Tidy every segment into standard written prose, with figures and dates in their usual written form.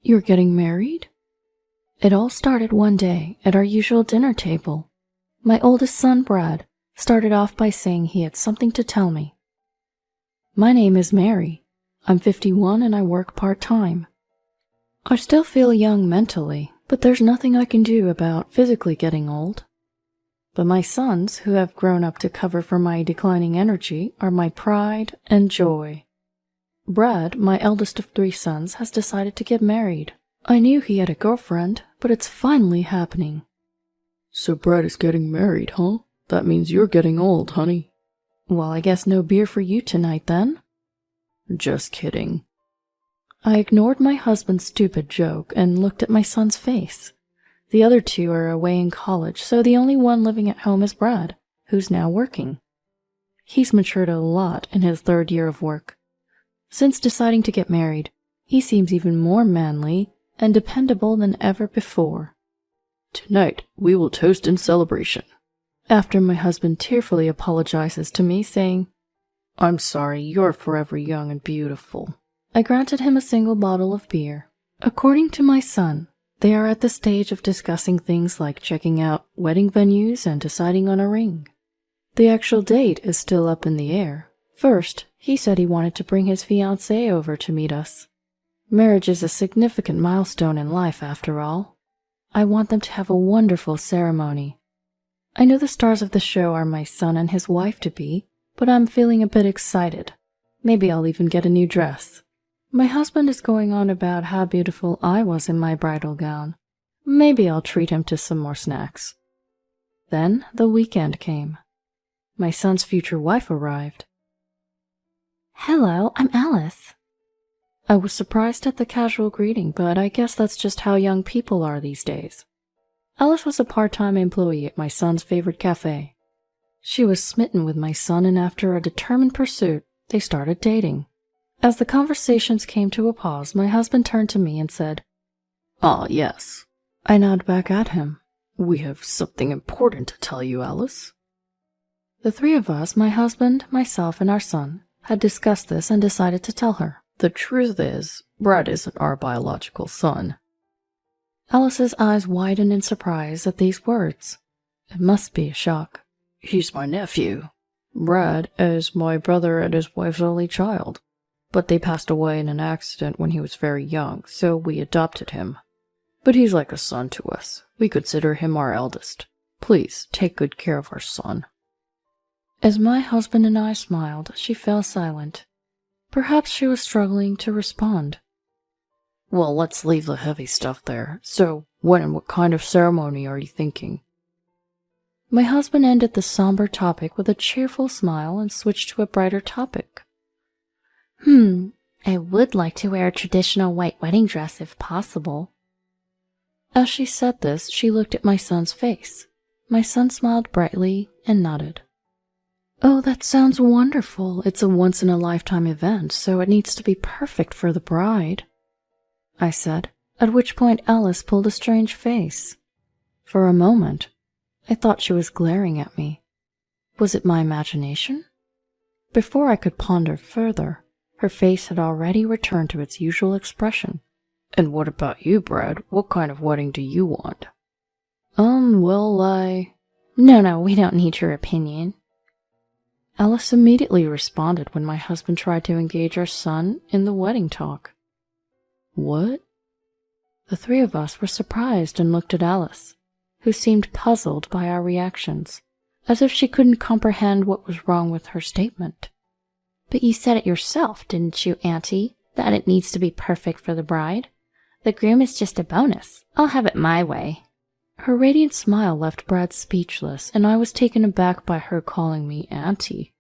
You're getting married? It all started one day at our usual dinner table. My oldest son, Brad, started off by saying he had something to tell me. My name is Mary. I'm 51 and I work part-time. I still feel young mentally, but there's nothing I can do about physically getting old. But my sons, who have grown up to cover for my declining energy, are my pride and joy. Brad, my eldest of 3 sons, has decided to get married. I knew he had a girlfriend, but it's finally happening. So Brad is getting married, huh? That means you're getting old, honey. Well, I guess no beer for you tonight, then? Just kidding. I ignored my husband's stupid joke and looked at my son's face. The other 2 are away in college, so the only one living at home is Brad, who's now working. He's matured a lot in his 3rd year of work. Since deciding to get married, he seems even more manly and dependable than ever before. Tonight, we will toast in celebration. After my husband tearfully apologizes to me, saying, I'm sorry, you're forever young and beautiful. I granted him a single bottle of beer. According to my son, they are at the stage of discussing things like checking out wedding venues and deciding on a ring. The actual date is still up in the air. First, he said he wanted to bring his fiancée over to meet us. Marriage is a significant milestone in life, after all. I want them to have a wonderful ceremony. I know the stars of the show are my son and his wife-to-be, but I'm feeling a bit excited. Maybe I'll even get a new dress. My husband is going on about how beautiful I was in my bridal gown. Maybe I'll treat him to some more snacks. Then the weekend came. My son's future wife arrived. Hello, I'm Alice. I was surprised at the casual greeting, but I guess that's just how young people are these days. Alice was a part-time employee at my son's favorite cafe. She was smitten with my son, and after a determined pursuit, they started dating. As the conversations came to a pause, my husband turned to me and said, Ah, yes. I nodded back at him. We have something important to tell you, Alice. The 3 of us, my husband, myself, and our son, had discussed this and decided to tell her. The truth is, Brad isn't our biological son. Alice's eyes widened in surprise at these words. It must be a shock. He's my nephew. Brad is my brother and his wife's only child. But they passed away in an accident when he was very young, so we adopted him. But he's like a son to us. We consider him our eldest. Please, take good care of our son. As my husband and I smiled, she fell silent. Perhaps she was struggling to respond. Well, let's leave the heavy stuff there. So, when and what kind of ceremony are you thinking? My husband ended the somber topic with a cheerful smile and switched to a brighter topic. I would like to wear a traditional white wedding dress if possible. As she said this, she looked at my son's face. My son smiled brightly and nodded. Oh, that sounds wonderful. It's a once-in-a-lifetime event, so it needs to be perfect for the bride, I said, at which point Alice pulled a strange face. For a moment, I thought she was glaring at me. Was it my imagination? Before I could ponder further, her face had already returned to its usual expression. And what about you, Brad? What kind of wedding do you want? No, we don't need your opinion. Alice immediately responded when my husband tried to engage our son in the wedding talk. What? The 3 of us were surprised and looked at Alice, who seemed puzzled by our reactions, as if she couldn't comprehend what was wrong with her statement. But you said it yourself, didn't you, Auntie, that it needs to be perfect for the bride? The groom is just a bonus. I'll have it my way. Her radiant smile left Brad speechless, and I was taken aback by her calling me Auntie.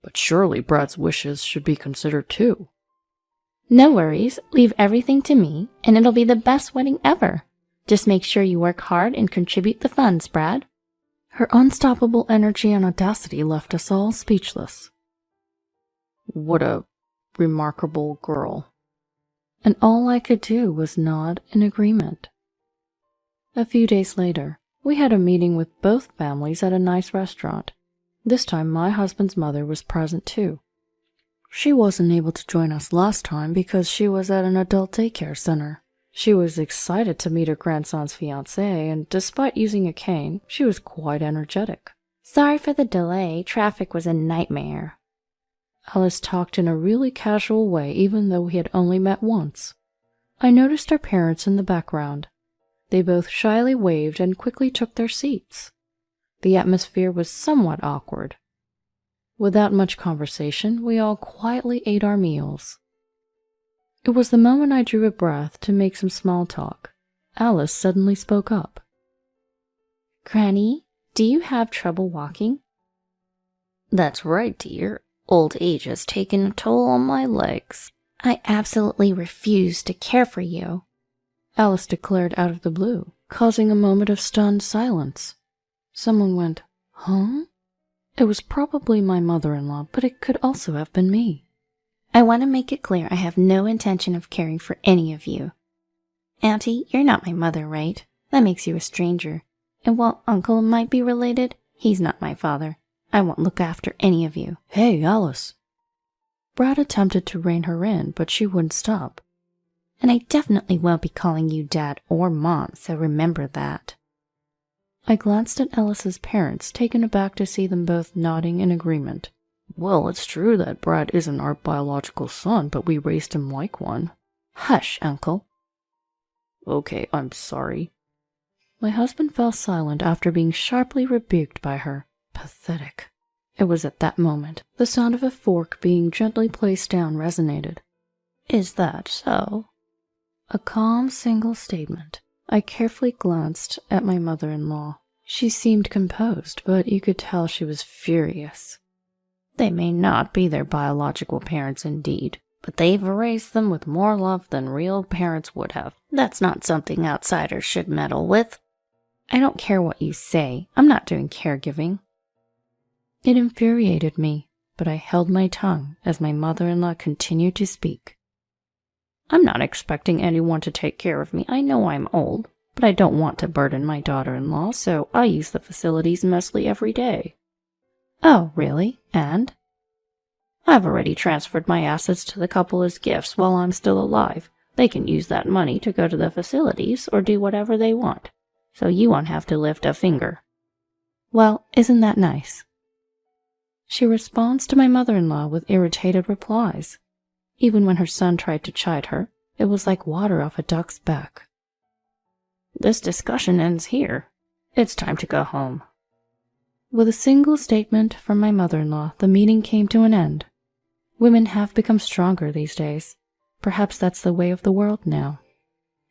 But surely Brad's wishes should be considered too. No worries. Leave everything to me, and it'll be the best wedding ever. Just make sure you work hard and contribute the funds, Brad. Her unstoppable energy and audacity left us all speechless. What a remarkable girl. And all I could do was nod in agreement. A few days later, we had a meeting with both families at a nice restaurant. This time my husband's mother was present too. She wasn't able to join us last time because she was at an adult daycare center. She was excited to meet her grandson's fiancée, and despite using a cane, she was quite energetic. Sorry for the delay. Traffic was a nightmare. Alice talked in a really casual way, even though we had only met once. I noticed our parents in the background. They both shyly waved and quickly took their seats. The atmosphere was somewhat awkward. Without much conversation, we all quietly ate our meals. It was the moment I drew a breath to make some small talk. Alice suddenly spoke up. Granny, do you have trouble walking? That's right, dear. Old age has taken a toll on my legs. I absolutely refuse to care for you, Alice declared out of the blue, causing a moment of stunned silence. Someone went, "Huh?" It was probably my mother-in-law, but it could also have been me. I want to make it clear I have no intention of caring for any of you. Auntie, you're not my mother, right? That makes you a stranger. And while Uncle might be related, he's not my father. I won't look after any of you. Hey, Alice. Brad attempted to rein her in, but she wouldn't stop. And I definitely won't be calling you Dad or Mom, so remember that. I glanced at Alice's parents, taken aback to see them both nodding in agreement. Well, it's true that Brad isn't our biological son, but we raised him like one. Hush, Uncle. Okay, I'm sorry. My husband fell silent after being sharply rebuked by her. Pathetic. It was at that moment the sound of a fork being gently placed down resonated. Is that so? A calm single statement. I carefully glanced at my mother-in-law. She seemed composed, but you could tell she was furious. They may not be their biological parents indeed, but they've raised them with more love than real parents would have. That's not something outsiders should meddle with. I don't care what you say. I'm not doing caregiving. It infuriated me, but I held my tongue as my mother-in-law continued to speak. I'm not expecting anyone to take care of me. I know I'm old, but I don't want to burden my daughter-in-law, so I use the facilities mostly every day. Oh, really? And? I've already transferred my assets to the couple as gifts while I'm still alive. They can use that money to go to the facilities or do whatever they want, so you won't have to lift a finger. Well, isn't that nice? She responds to my mother-in-law with irritated replies. Even when her son tried to chide her, it was like water off a duck's back. This discussion ends here. It's time to go home. With a single statement from my mother-in-law, the meeting came to an end. Women have become stronger these days. Perhaps that's the way of the world now.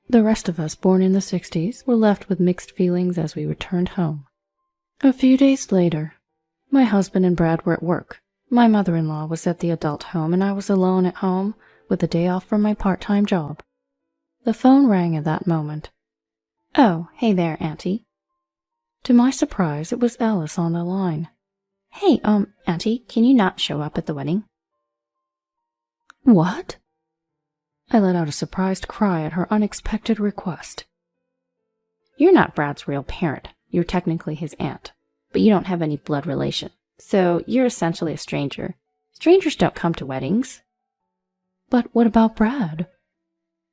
The rest of us, born in the 60s, were left with mixed feelings as we returned home. A few days later, my husband and Brad were at work. My mother-in-law was at the adult home, and I was alone at home with a day off from my part-time job. The phone rang at that moment. Oh, hey there, Auntie. To my surprise, it was Alice on the line. Hey, Auntie, can you not show up at the wedding? What? I let out a surprised cry at her unexpected request. You're not Brad's real parent. You're technically his aunt, but you don't have any blood relation, so you're essentially a stranger. Strangers don't come to weddings. But what about Brad?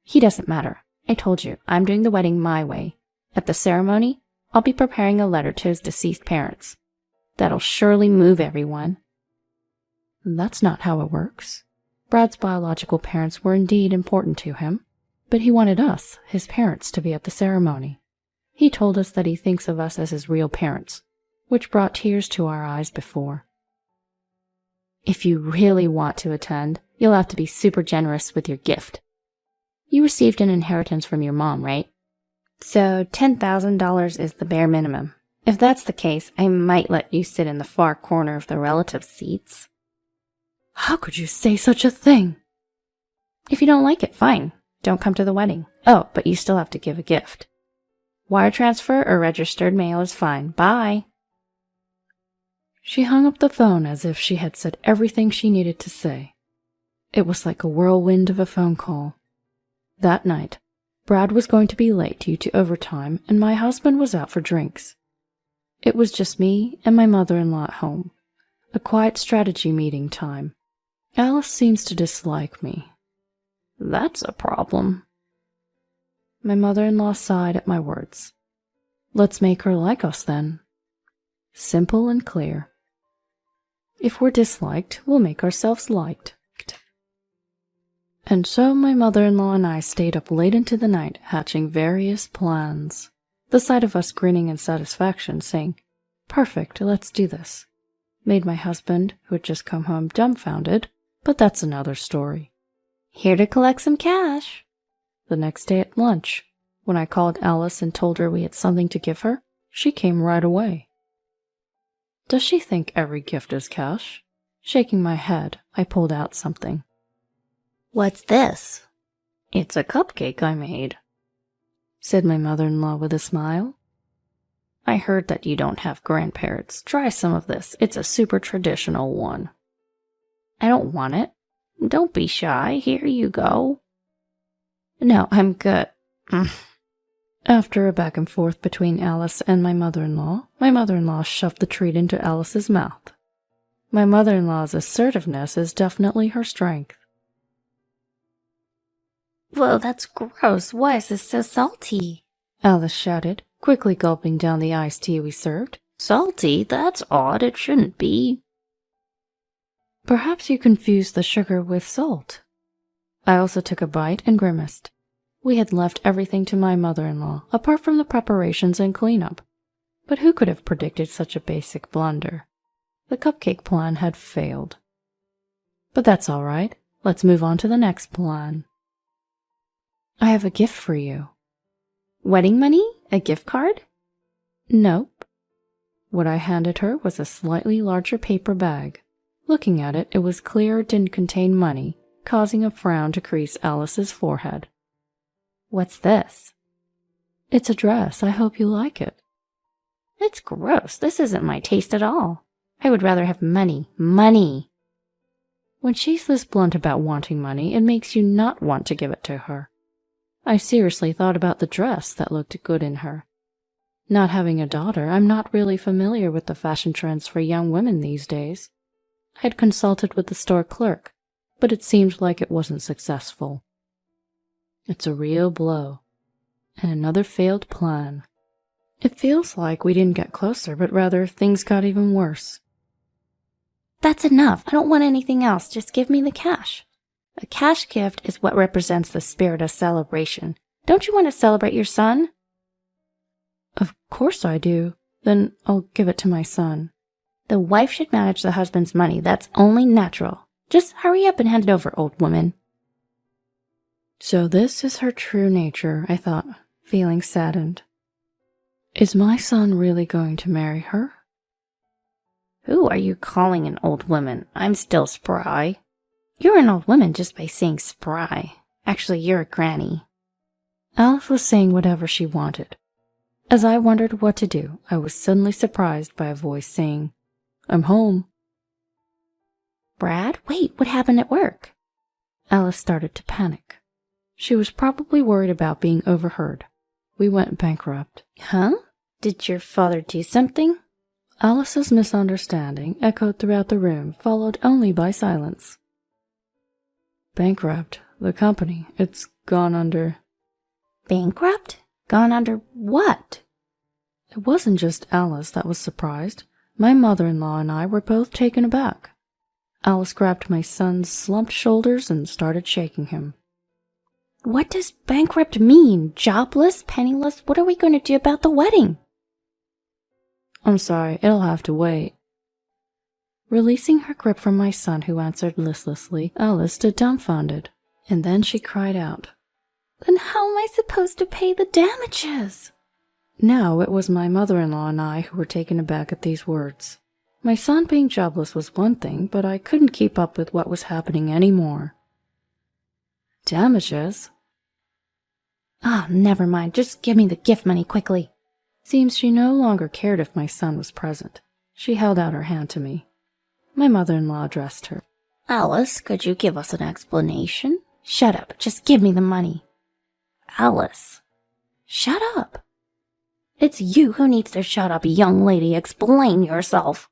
He doesn't matter. I told you, I'm doing the wedding my way. At the ceremony, I'll be preparing a letter to his deceased parents. That'll surely move everyone. That's not how it works. Brad's biological parents were indeed important to him, but he wanted us, his parents, to be at the ceremony. He told us that he thinks of us as his real parents, which brought tears to our eyes before. If you really want to attend, you'll have to be super generous with your gift. You received an inheritance from your mom, right? So $10,000 is the bare minimum. If that's the case, I might let you sit in the far corner of the relative seats. How could you say such a thing? If you don't like it, fine. Don't come to the wedding. Oh, but you still have to give a gift. Wire transfer or registered mail is fine. Bye. She hung up the phone as if she had said everything she needed to say. It was like a whirlwind of a phone call. That night, Brad was going to be late due to overtime, and my husband was out for drinks. It was just me and my mother-in-law at home. A quiet strategy meeting time. Alice seems to dislike me. That's a problem. My mother-in-law sighed at my words. Let's make her like us then. Simple and clear. If we're disliked, we'll make ourselves liked. And so my mother-in-law and I stayed up late into the night, hatching various plans. The sight of us grinning in satisfaction, saying, "Perfect, let's do this," made my husband, who had just come home, dumbfounded, but that's another story. Here to collect some cash. The next day at lunch, when I called Alice and told her we had something to give her, she came right away. Does she think every gift is cash? Shaking my head, I pulled out something. What's this? It's a cupcake I made, said my mother-in-law with a smile. I heard that you don't have grandparents. Try some of this. It's a super traditional one. I don't want it. Don't be shy. Here you go. No, I'm good. After a back and forth between Alice and my mother-in-law shoved the treat into Alice's mouth. My mother-in-law's assertiveness is definitely her strength. Whoa, that's gross. Why is this so salty? Alice shouted, quickly gulping down the iced tea we served. Salty? That's odd. It shouldn't be. Perhaps you confused the sugar with salt. I also took a bite and grimaced. We had left everything to my mother-in-law, apart from the preparations and cleanup. But who could have predicted such a basic blunder? The cupcake plan had failed. But that's all right. Let's move on to the next plan. I have a gift for you. Wedding money? A gift card? Nope. What I handed her was a slightly larger paper bag. Looking at it, it was clear it didn't contain money, causing a frown to crease Alice's forehead. What's this? It's a dress. I hope you like it. It's gross. This isn't my taste at all. I would rather have money. Money! When she's this blunt about wanting money, it makes you not want to give it to her. I seriously thought about the dress that looked good in her. Not having a daughter, I'm not really familiar with the fashion trends for young women these days. I had consulted with the store clerk, but it seemed like it wasn't successful. It's a real blow. And another failed plan. It feels like we didn't get closer, but rather things got even worse. That's enough. I don't want anything else. Just give me the cash. A cash gift is what represents the spirit of celebration. Don't you want to celebrate your son? Of course I do. Then I'll give it to my son. The wife should manage the husband's money. That's only natural. Just hurry up and hand it over, old woman. So this is her true nature, I thought, feeling saddened. Is my son really going to marry her? Who are you calling an old woman? I'm still spry. You're an old woman just by saying spry. Actually, you're a granny. Alice was saying whatever she wanted. As I wondered what to do, I was suddenly surprised by a voice saying, "I'm home." Brad, wait, what happened at work? Alice started to panic. She was probably worried about being overheard. We went bankrupt. Huh? Did your father do something? Alice's misunderstanding echoed throughout the room, followed only by silence. Bankrupt. The company. It's gone under. Bankrupt? Gone under what? It wasn't just Alice that was surprised. My mother-in-law and I were both taken aback. Alice grabbed my son's slumped shoulders and started shaking him. What does bankrupt mean? Jobless? Penniless? What are we going to do about the wedding? I'm sorry, it'll have to wait. Releasing her grip from my son, who answered listlessly, Alice stood dumbfounded, and then she cried out. Then how am I supposed to pay the damages? Now it was my mother-in-law and I who were taken aback at these words. My son being jobless was one thing, but I couldn't keep up with what was happening anymore. Damages? Ah, never mind. Just give me the gift money quickly. Seems she no longer cared if my son was present. She held out her hand to me. My mother-in-law addressed her. Alice, could you give us an explanation? Shut up. Just give me the money. Alice. Shut up. It's you who needs to shut up, young lady. Explain yourself.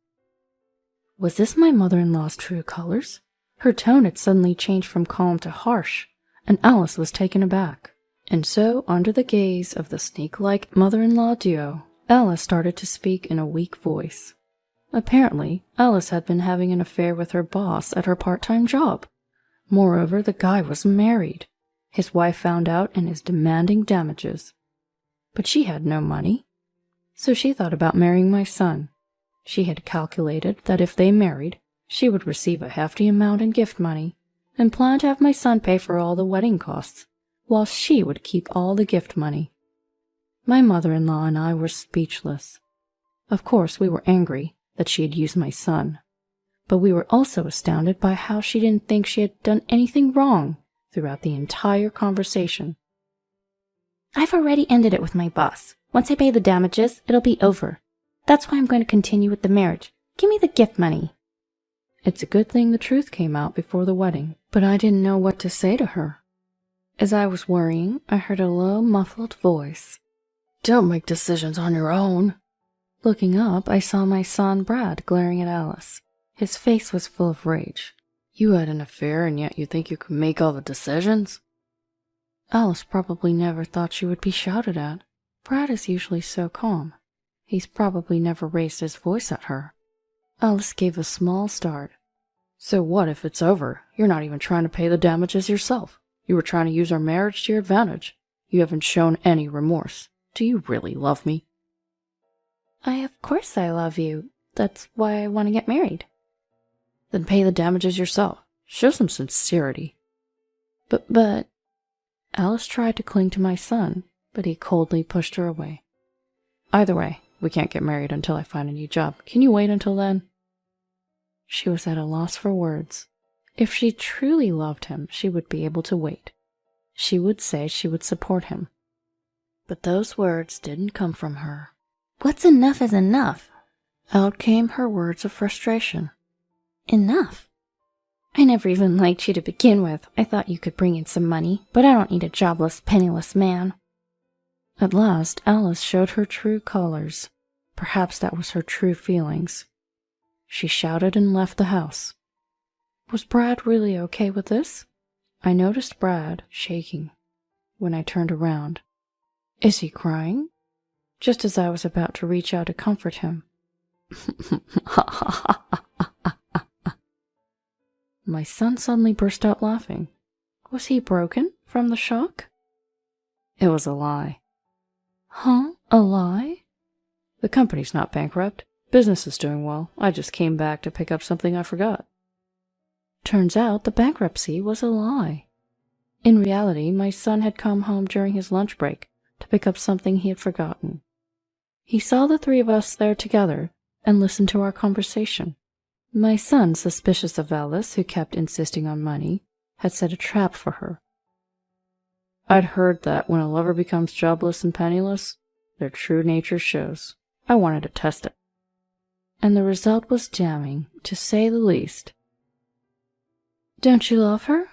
Was this my mother-in-law's true colors? Her tone had suddenly changed from calm to harsh, and Alice was taken aback. And so, under the gaze of the snake-like mother-in-law duo, Alice started to speak in a weak voice. Apparently, Alice had been having an affair with her boss at her part-time job. Moreover, the guy was married. His wife found out and is demanding damages. But she had no money. So she thought about marrying my son. She had calculated that if they married, she would receive a hefty amount in gift money, and planned to have my son pay for all the wedding costs, while she would keep all the gift money. My mother-in-law and I were speechless. Of course, we were angry that she had used my son, but we were also astounded by how she didn't think she had done anything wrong throughout the entire conversation. I've already ended it with my boss. Once I pay the damages, it'll be over. That's why I'm going to continue with the marriage. Give me the gift money. It's a good thing the truth came out before the wedding, but I didn't know what to say to her. As I was worrying, I heard a low, muffled voice. "Don't make decisions on your own." Looking up, I saw my son Brad glaring at Alice. His face was full of rage. "You had an affair, and yet you think you can make all the decisions?" Alice probably never thought she would be shouted at. Brad is usually so calm. He's probably never raised his voice at her. Alice gave a small start. "So what if it's over? You're not even trying to pay the damages yourself. You were trying to use our marriage to your advantage. You haven't shown any remorse. Do you really love me?" Of course I love you. That's why I want to get married. "Then pay the damages yourself. Show some sincerity." But... Alice tried to cling to my son, but he coldly pushed her away. "Either way, we can't get married until I find a new job. Can you wait until then?" She was at a loss for words. If she truly loved him, she would be able to wait. She would say she would support him. But those words didn't come from her. What's enough is enough. Out came her words of frustration. Enough? I never even liked you to begin with. I thought you could bring in some money, but I don't need a jobless, penniless man. At last, Alice showed her true colors. Perhaps that was her true feelings. She shouted and left the house. Was Brad really okay with this? I noticed Brad shaking when I turned around. Is he crying? Just as I was about to reach out to comfort him. My son suddenly burst out laughing. Was he broken from the shock? It was a lie. Huh? A lie? The company's not bankrupt. Business is doing well. I just came back to pick up something I forgot. Turns out the bankruptcy was a lie. In reality, my son had come home during his lunch break to pick up something he had forgotten. He saw the three of us there together and listened to our conversation. My son, suspicious of Alice, who kept insisting on money, had set a trap for her. I'd heard that when a lover becomes jobless and penniless, their true nature shows. I wanted to test it. And the result was damning, to say the least. "Don't you love her?"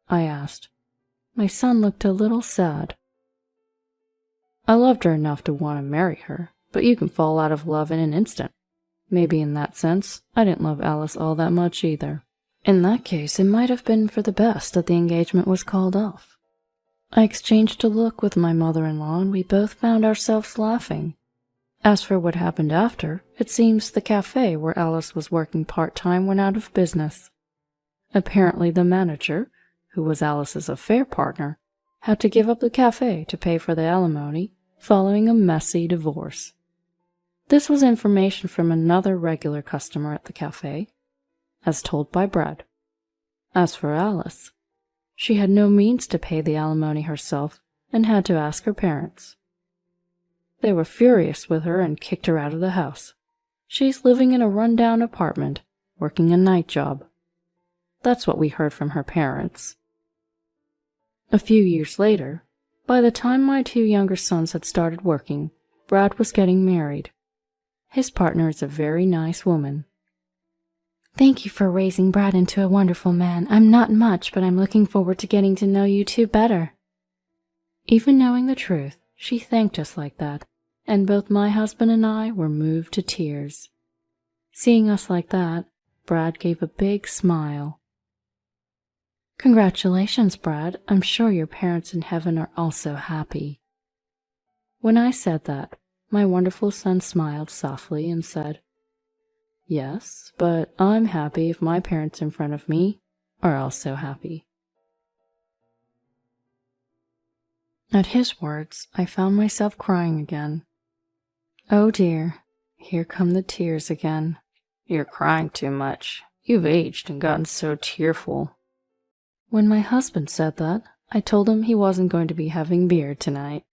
I asked. My son looked a little sad. "I loved her enough to want to marry her, but you can fall out of love in an instant. Maybe in that sense, I didn't love Alice all that much either. In that case, it might have been for the best that the engagement was called off." I exchanged a look with my mother-in-law, and we both found ourselves laughing. As for what happened after, it seems the cafe where Alice was working part-time went out of business. Apparently the manager, who was Alice's affair partner, had to give up the cafe to pay for the alimony following a messy divorce. This was information from another regular customer at the cafe, as told by Brad. As for Alice, she had no means to pay the alimony herself and had to ask her parents. They were furious with her and kicked her out of the house. She's living in a run-down apartment, working a night job. That's what we heard from her parents. A few years later, by the time my two younger sons had started working, Brad was getting married. His partner is a very nice woman. Thank you for raising Brad into a wonderful man. I'm not much, but I'm looking forward to getting to know you two better. Even knowing the truth, she thanked us like that, and both my husband and I were moved to tears. Seeing us like that, Brad gave a big smile. Congratulations, Brad. I'm sure your parents in heaven are also happy. When I said that, my wonderful son smiled softly and said, Yes, but I'm happy if my parents in front of me are also happy. At his words, I found myself crying again. Oh dear, here come the tears again. You're crying too much. You've aged and gotten so tearful. When my husband said that, I told him he wasn't going to be having beer tonight.